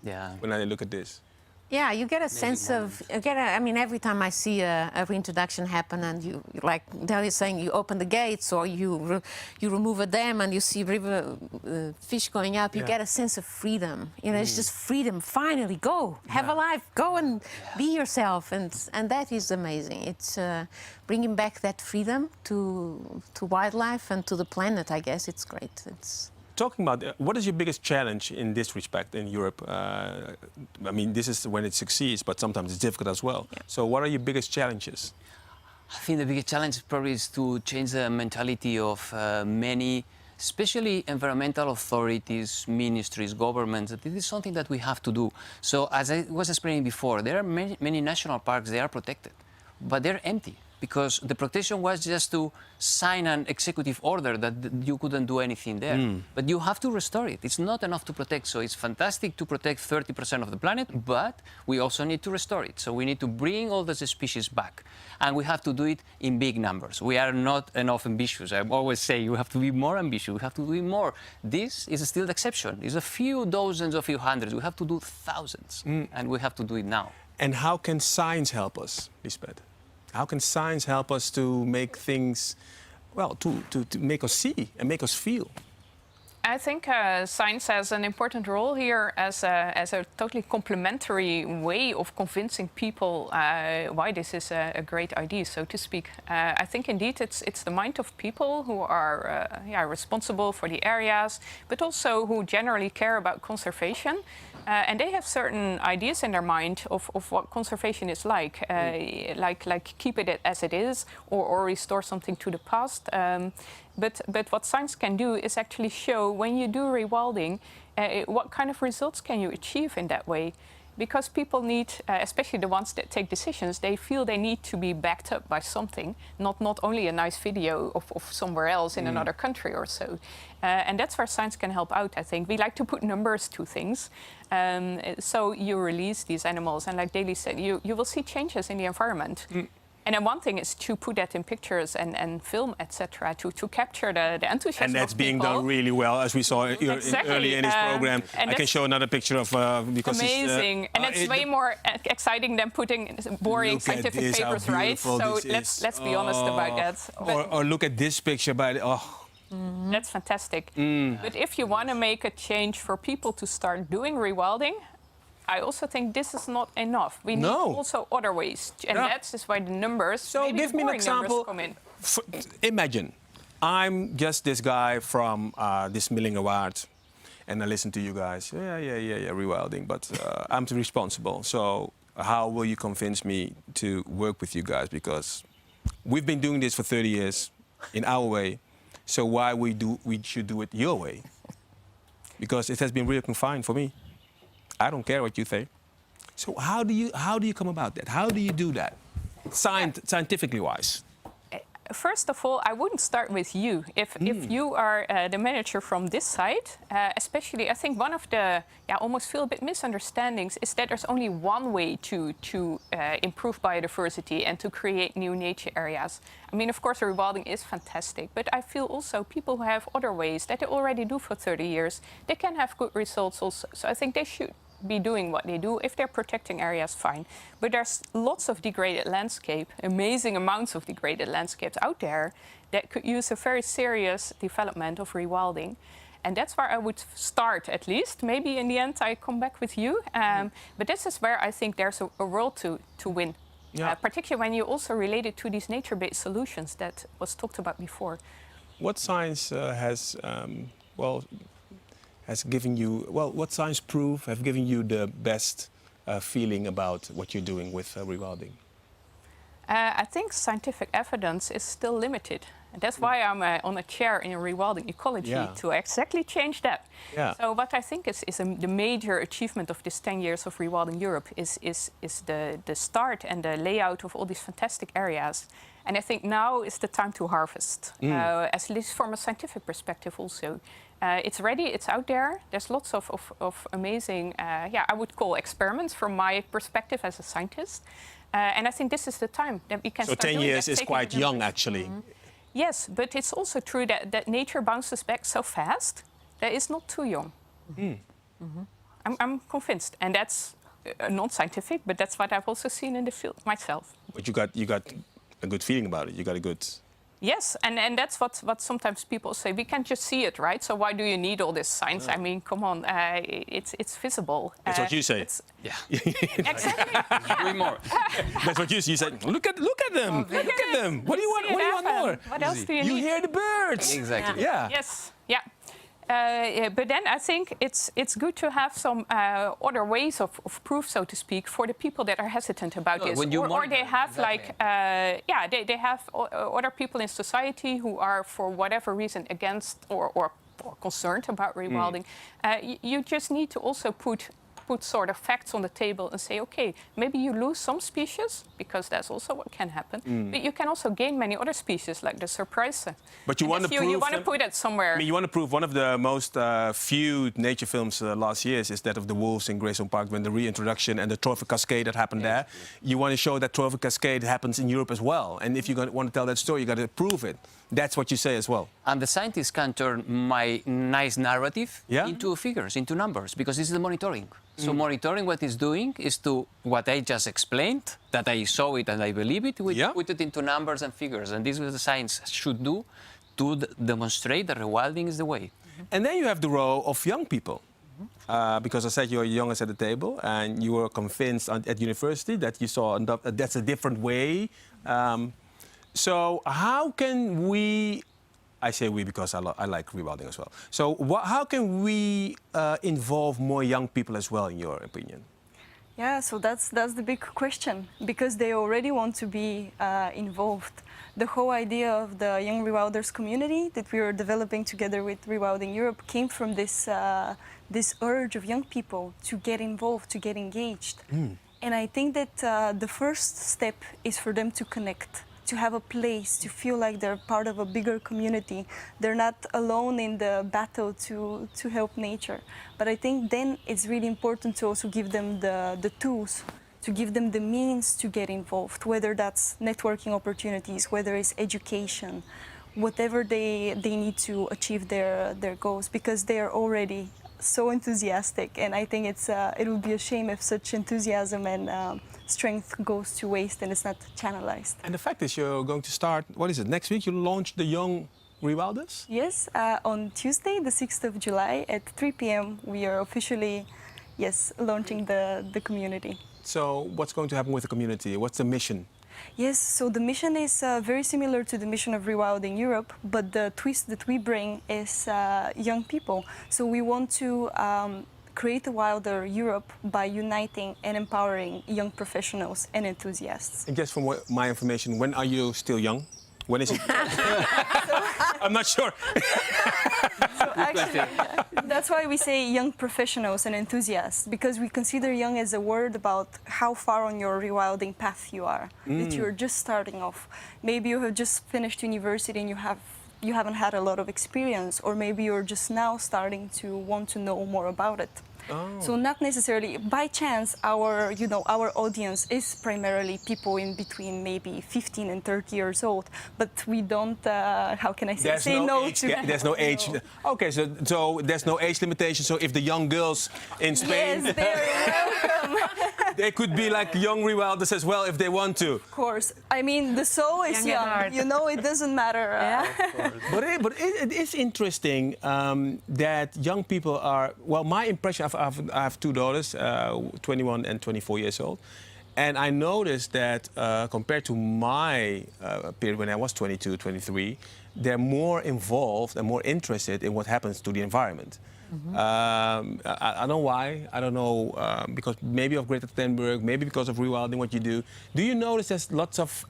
Yeah. When I look at this. Yeah, you get a sense of. I mean, every time I see a reintroduction happen, and you, like Del is saying, you open the gates or you remove a dam and you see river fish going up, you get a sense of freedom. You know, it's just freedom. Finally, go, have a life, go and be yourself, and that is amazing. It's bringing back that freedom to wildlife and to the planet. I guess it's great. It's. Talking about what is your biggest challenge in this respect in Europe? I mean, this is when it succeeds, but sometimes it's difficult as well. Yeah. So what are your biggest challenges? I think the biggest challenge probably is to change the mentality of many, especially environmental authorities, ministries, governments. This is something that we have to do. So as I was explaining before, there are many national parks, they are protected, but they're empty. Because the protection was just to sign an executive order that you couldn't do anything there. But you have to restore it. It's not enough to protect. So it's fantastic to protect 30% of the planet, but we also need to restore it. So we need to bring all those species back. And we have to do it in big numbers. We are not enough ambitious. I always say you have to be more ambitious. We have to do it more. This is still the exception. It's a few dozens, a few hundreds. We have to do thousands. And we have to do it now. And how can science help us, Lisbeth? How can science help us to make things, well, to make us see and make us feel? I think science has an important role here as a totally complementary way of convincing people why this is a great idea, so to speak. I think indeed it's the mind of people who are responsible for the areas, but also who generally care about conservation. And they have certain ideas in their mind of what conservation is like keep it as it is or restore something to the past. But what science can do is actually show when you do rewilding, what kind of results can you achieve in that way. Because people need, especially the ones that take decisions, they feel they need to be backed up by something, not only a nice video of somewhere else in another country or so. And that's where science can help out, I think. We like to put numbers to things. So you release these animals, and like Daley said, you will see changes in the environment. And then one thing is to put that in pictures and film, etc., to capture the enthusiasm. And that's of being people. done really well, as we saw earlier in this program. And I can show another picture of because amazing, and it's way more exciting than putting boring scientific papers, right? So let's be honest about that. Or look at this picture by That's fantastic. But if you want to make a change for people to start doing rewilding, I also think this is not enough. We need also other ways, and that's why the numbers. So give me an example. Come in. Imagine, I'm just this guy from this Millingerwaard, and I listen to you guys. Yeah, rewilding, but I'm responsible. So how will you convince me to work with you guys? Because we've been doing this for 30 years in our way, so why we should do it your way? Because it has been really confined for me. I don't care what you think. So how do you come about that? How do you do that, scientifically wise? First of all, I wouldn't start with you. If you are the manager from this side, especially, I think one of the almost feel a bit misunderstandings is that there's only one way to improve biodiversity and to create new nature areas. I mean, of course, rewilding is fantastic, but I feel also people who have other ways that they already do for 30 years, they can have good results also. So I think they should be doing what they do. If they're protecting areas, fine. But there's lots of degraded landscape, amazing amounts of degraded landscapes out there that could use a very serious development of rewilding. And that's where I would start, at least. Maybe in the end I come back with you. But this is where I think there's a world to win. Yeah. Particularly when you also relate it to these nature-based solutions that was talked about before. What science has given you, what science proof have given you the best feeling about what you're doing with rewilding? I think scientific evidence is still limited. And that's why I'm on a chair in rewilding ecology to exactly change that. Yeah. So what I think is the major achievement of this 10 years of Rewilding Europe is the start and the layout of all these fantastic areas. And I think now is the time to harvest, at least from a scientific perspective also. It's ready, it's out there. There's lots of amazing, I would call experiments from my perspective as a scientist. And I think this is the time that we can start doing that. So 10 years is quite young, actually. Yes, but it's also true that nature bounces back so fast that it's not too young. I'm convinced, and that's non-scientific, but that's what I've also seen in the field myself. But you got a good feeling about it. You got a good. Yes, and that's what sometimes people say. We can't just see it, right? So why do you need all this science? I mean, come on, it's visible. That's what you say. Yeah. Exactly. Way more. That's what you said. Look at them. Look at them. What do you want? What do you want more? What else do you need? You hear the birds. Exactly. Yeah. Yes. Yeah. But then I think it's good to have some other ways of proof, so to speak, for the people that are hesitant about this. Or they have they have other people in society who are, for whatever reason, against or concerned about rewilding. You just need to also put sort of facts on the table and say, okay, maybe you lose some species, because that's also what can happen. But you can also gain many other species, like the surprise. But you want to prove... You want to put it somewhere. I mean, you want to prove one of the most viewed nature films last year is that of the wolves in Grayson Park, when the reintroduction and the trophic cascade that happened there. You want to show that trophic cascade happens in Europe as well. And if you want to tell that story, you got to prove it. That's what you say as well. And the scientists can turn my nice narrative into figures, into numbers, because this is the monitoring. So monitoring what it's doing is to what I just explained, that I saw it and I believe it, we put it into numbers and figures. And this is what the science should do to demonstrate that rewilding is the way. And then you have the role of young people. Because I said you're youngest at the table and you were convinced at university that you saw that's a different way. So how can we, I say we because I like rewilding as well. So how can we involve more young people as well, in your opinion? Yeah, so that's the big question, because they already want to be involved. The whole idea of the Young Rewilders community that we are developing together with Rewilding Europe came from this urge of young people to get involved, to get engaged. And I think that the first step is for them to connect, to have a place, to feel like they're part of a bigger community. They're not alone in the battle to help nature. But I think then it's really important to also give them the tools, to give them the means to get involved, whether that's networking opportunities, whether it's education, whatever they need to achieve their goals, because they are already so enthusiastic. And I think it would be a shame if such enthusiasm and strength goes to waste and it's not channelized. And the fact is you're going to start, what is it, next week you launch the Young Rewilders? Yes, on Tuesday, the 6th of July at 3 p.m. we are officially, launching the community. So what's going to happen with the community? What's the mission? Yes, so the mission is very similar to the mission of Rewilding Europe, but the twist that we bring is young people. So we want to create a wilder Europe by uniting and empowering young professionals and enthusiasts. And just from my information, when are you still young? When is it? I'm not sure. So actually, that's why we say young professionals and enthusiasts, because we consider young as a word about how far on your rewilding path you are, that you're just starting off. Maybe you have just finished university and you haven't had a lot of experience, or maybe you're just now starting to want to know more about it. So not necessarily by chance our audience is primarily people in between maybe 15 and 30 years old, but we don't how can I say there's no age. Okay, so there's no age limitation. So if the young girls in Spain, yes, they're welcome. they could be like young rewilders as well if they want to. Of course. I mean, the soul is young. You know, it doesn't matter. But it is interesting that young people are. Well, my impression. I have two daughters, 21 and 24 years old. And I noticed that compared to my period when I was 22, 23, they're more involved and more interested in what happens to the environment. I don't know why. I don't know, because maybe of Greta Thunberg, maybe because of rewilding, what you do. Do you notice there's lots of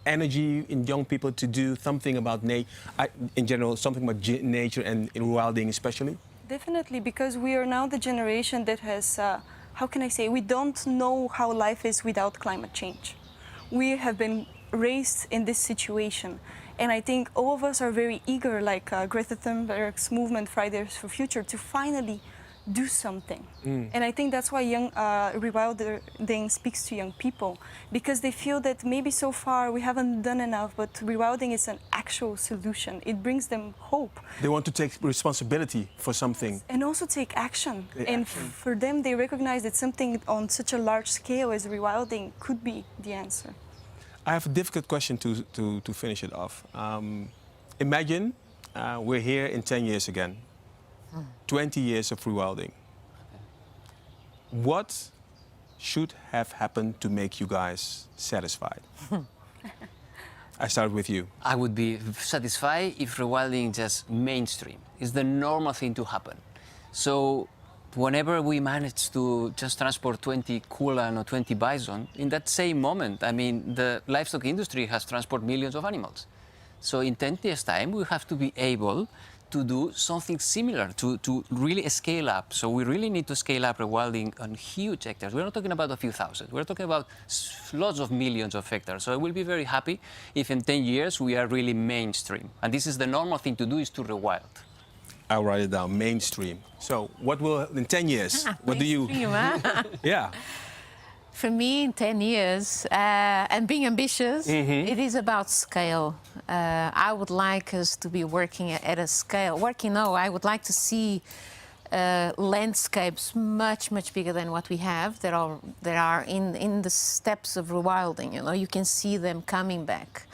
energy in young people to do something about in general, something about nature and in rewilding especially? Definitely, because we are now the generation that has, how can I say, we don't know how life is without climate change. We have been raised in this situation. And I think all of us are very eager, like Greta Thunberg's movement, Fridays for Future, to finally do something. And I think that's why young rewilding speaks to young people, because they feel that maybe so far we haven't done enough, but rewilding is an actual solution. It brings them hope. They want to take responsibility for something. And also take action. For them, they recognize that something on such a large scale as rewilding could be the answer. I have a difficult question to finish it off. Imagine we're here in 10 years again. 20 years of rewilding. What should have happened to make you guys satisfied? I start with you. I would be satisfied if rewilding just mainstream. It's the normal thing to happen. So whenever we manage to just transport 20 kulan or 20 bison, in that same moment, I mean, the livestock industry has transported millions of animals. So in 10 years' time, we have to be able to do something similar, to really scale up. So we really need to scale up rewilding on huge hectares. We're not talking about a few thousand. We're talking about lots of millions of hectares. So I will be very happy if in 10 years we are really mainstream. And this is the normal thing to do, is to rewild. I'll write it down, mainstream. So what will, in 10 years, what do you... Yeah. For me, in 10 years, and being ambitious, it is about scale. I would like us to be working at a scale. I would like to see landscapes much, much bigger than what we have that are in the steppes of rewilding. You know, you can see them coming back.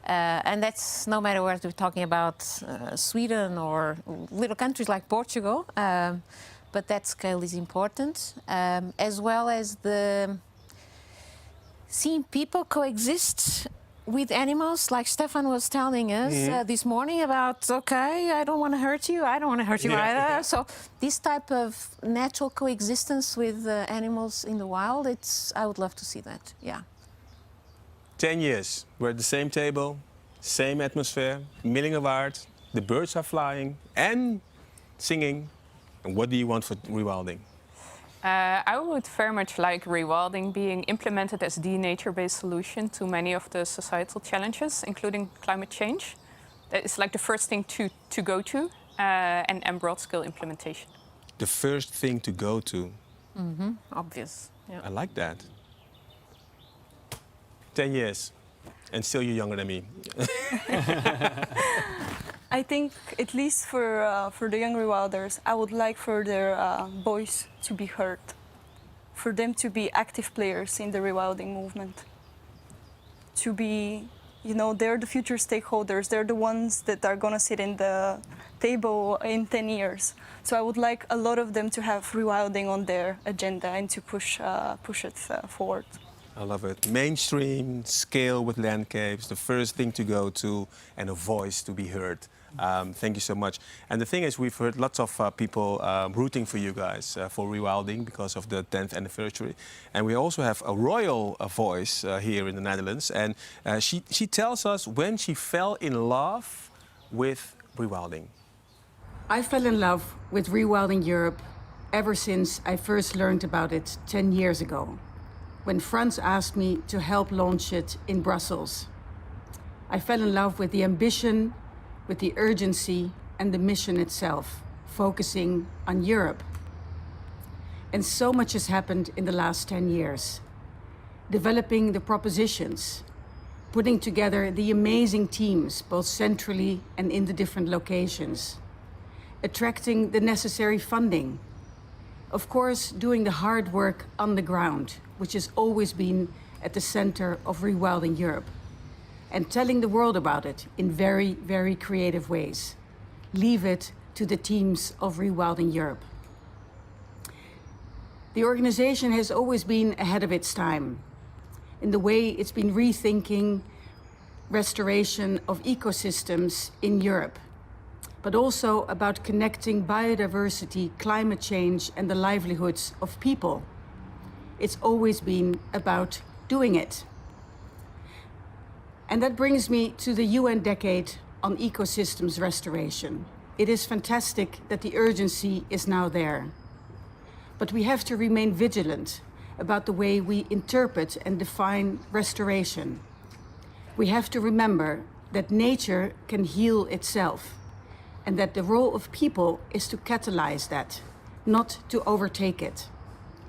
And that's no matter whether we're talking about Sweden or little countries like Portugal. But that scale is important, as well as seeing people coexist with animals, like Stefan was telling us this morning about, okay, I don't want to hurt you, I don't want to hurt you either. So this type of natural coexistence with animals in the wild, I would love to see that, yeah. 10 years, we're at the same table, same atmosphere, milling of art, the birds are flying and singing. And what do you want for rewilding? I would very much like rewilding being implemented as the nature-based solution to many of the societal challenges, including climate change. That is like the first thing to go to, and broad-scale implementation. The first thing to go to? Obvious. Yeah. I like that. 10 years, and still you're younger than me. I think, at least for the young rewilders, I would like for their voice to be heard, for them to be active players in the rewilding movement, to be, you know, they're the future stakeholders, they're the ones that are going to sit in the table in 10 years. So I would like a lot of them to have rewilding on their agenda and to push it forward. I love it. Mainstream, scale with landscapes, the first thing to go to, and a voice to be heard. Thank you so much. And the thing is, we've heard lots of people rooting for you guys for Rewilding because of the 10th anniversary. And we also have a royal voice here in the Netherlands. And she tells us when she fell in love with Rewilding. I fell in love with Rewilding Europe ever since I first learned about it 10 years ago, when Frans asked me to help launch it in Brussels. I fell in love with the ambition, with the urgency and the mission itself, focusing on Europe. And so much has happened in the last 10 years. Developing the propositions, putting together the amazing teams, both centrally and in the different locations, attracting the necessary funding, of course, doing the hard work on the ground, which has always been at the center of Rewilding Europe, and telling the world about it in very, very creative ways. Leave it to the teams of Rewilding Europe. The organization has always been ahead of its time in the way it's been rethinking restoration of ecosystems in Europe, but also about connecting biodiversity, climate change, and the livelihoods of people. It's always been about doing it. And that brings me to the UN Decade on Ecosystems Restoration. It is fantastic that the urgency is now there. But we have to remain vigilant about the way we interpret and define restoration. We have to remember that nature can heal itself, and that the role of people is to catalyze that, not to overtake it.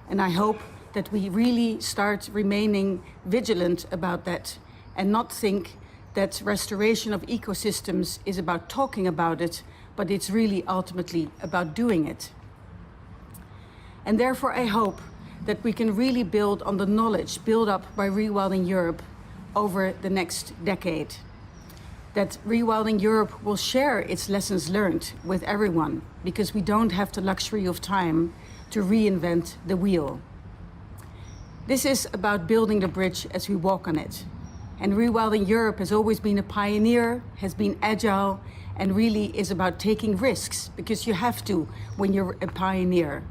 And I hope that we really start remaining vigilant about that and not think that restoration of ecosystems is about talking about it, but it's really ultimately about doing it. And therefore I hope that we can really build on the knowledge built up by Rewilding Europe over the next decade. That Rewilding Europe will share its lessons learned with everyone, because we don't have the luxury of time to reinvent the wheel. This is about building the bridge as we walk on it. And Rewilding Europe has always been a pioneer, has been agile, and really is about taking risks, because you have to when you're a pioneer.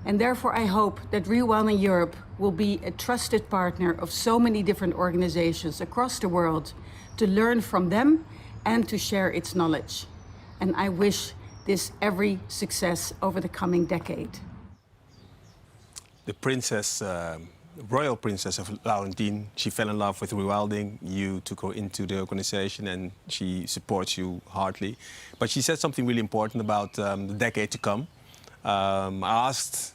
And therefore I hope that Rewilding Europe will be a trusted partner of so many different organizations across the world to learn from them and to share its knowledge. And I wish this every success over the coming decade. The princess, royal princess of Laurentien, she fell in love with Rewilding. You took her into the organization and she supports you heartily. But she said something really important about the decade to come. I asked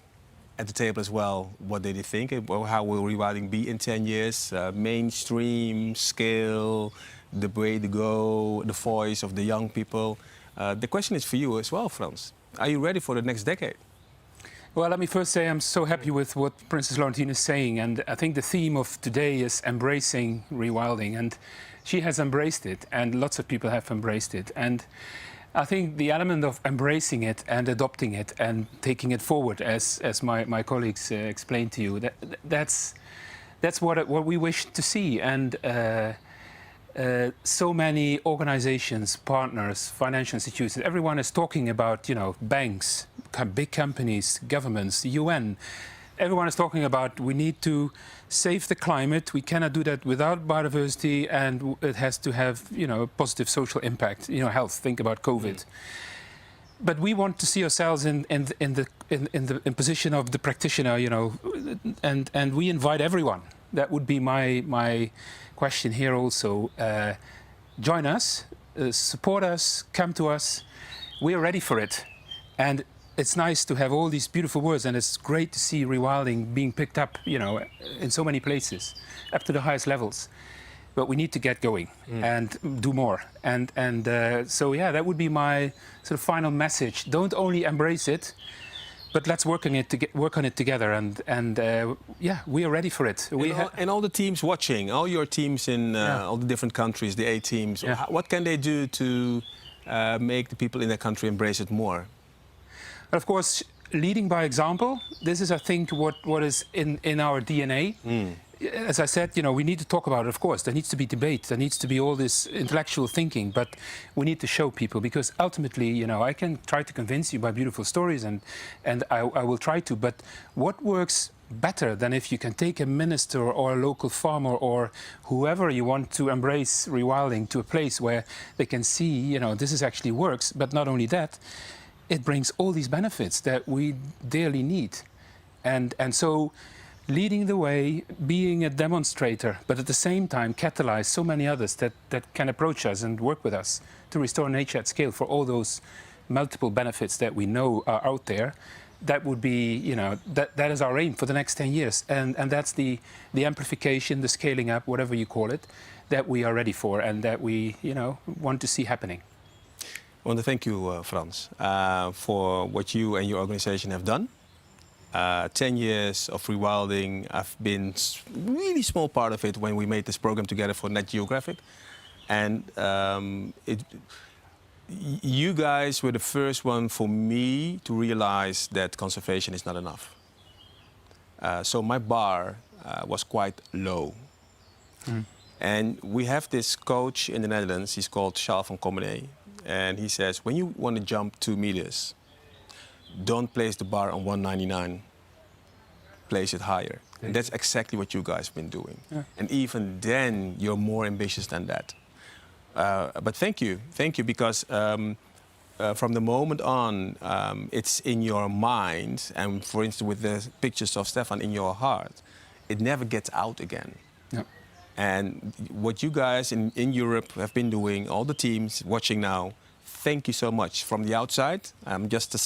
at the table as well, what did they think? How will Rewilding be in 10 years? Mainstream, scale, the way to go, the voice of the young people. The question is for you as well, Frans. Are you ready for the next decade? Well, let me first say I'm so happy with what Princess Laurentien is saying, and I think the theme of today is embracing Rewilding, and she has embraced it, and lots of people have embraced it. And I think the element of embracing it and adopting it and taking it forward, as my colleagues explained to you, that's what we wish to see. And so many organizations, partners, financial institutions, everyone is talking about, you know, banks, big companies, governments, the UN. Everyone is talking about we need to save the climate. We cannot do that without biodiversity, and it has to have, you know, a positive social impact. You know, health. Think about COVID. But we want to see ourselves in the position of the practitioner. You know, and we invite everyone. That would be my question here also. Join us, support us, come to us. We are ready for it, and it's nice to have all these beautiful words, and it's great to see Rewilding being picked up, you know, in so many places, up to the highest levels. But we need to get going and do more. And so yeah, that would be my sort of final message. Don't only embrace it, but let's work on it together. And yeah, we are ready for it. And all the teams watching, all your teams in all the different countries, the 8 teams. Yeah. What can they do to make the people in their country embrace it more? Of course, leading by example. This is, I think, what is in our DNA. as I said, you know, we need to talk about it, of course. There needs to be debate. There needs to be all this intellectual thinking. But we need to show people, because ultimately, you know, I can try to convince you by beautiful stories, and I will try to. But what works better than if you can take a minister or a local farmer or whoever you want to embrace rewilding to a place where they can see, you know, this is actually works. But not only that, it brings all these benefits that we dearly need. And so leading the way, being a demonstrator, but at the same time catalyze so many others that can approach us and work with us to restore nature at scale for all those multiple benefits that we know are out there. That would be, you know, that is our aim for the next 10 years. And that's the amplification, the scaling up, whatever you call it, that we are ready for and that we, you know, want to see happening. I want to thank you, Frans, for what you and your organization have done. 10 years of rewilding. I've been really small part of it when we made this program together for Net Geographic. And you guys were the first one for me to realize that conservation is not enough. So my bar was quite low. Mm. And we have this coach in the Netherlands, he's called Charles van Commenay. And he says, when you want to jump 2 meters, don't place the bar on 199, place it higher. And that's exactly what you guys have been doing. Yeah. And even then, you're more ambitious than that. But thank you, because from the moment on, it's in your mind, and for instance, with the pictures of Stefan in your heart, it never gets out again. Yeah. And what you guys in Europe have been doing, all the teams watching now, thank you so much. From the outside, I'm just a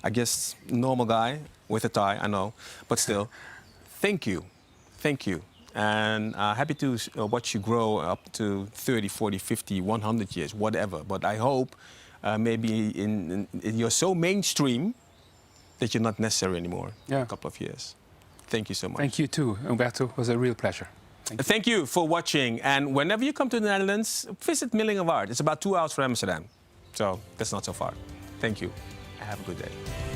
I guess, normal guy with a tie, I know. But still, thank you. Thank you. And happy to watch you grow up to 30, 40, 50, 100 years, whatever. But I hope maybe you're so mainstream that you're not necessary anymore in a couple of years. Thank you so much. Thank you too, Umberto. It was a real pleasure. Thank you for watching. And whenever you come to the Netherlands, visit Milling of Art. It's about 2 hours from Amsterdam. So that's not so far. Thank you. Have a good day.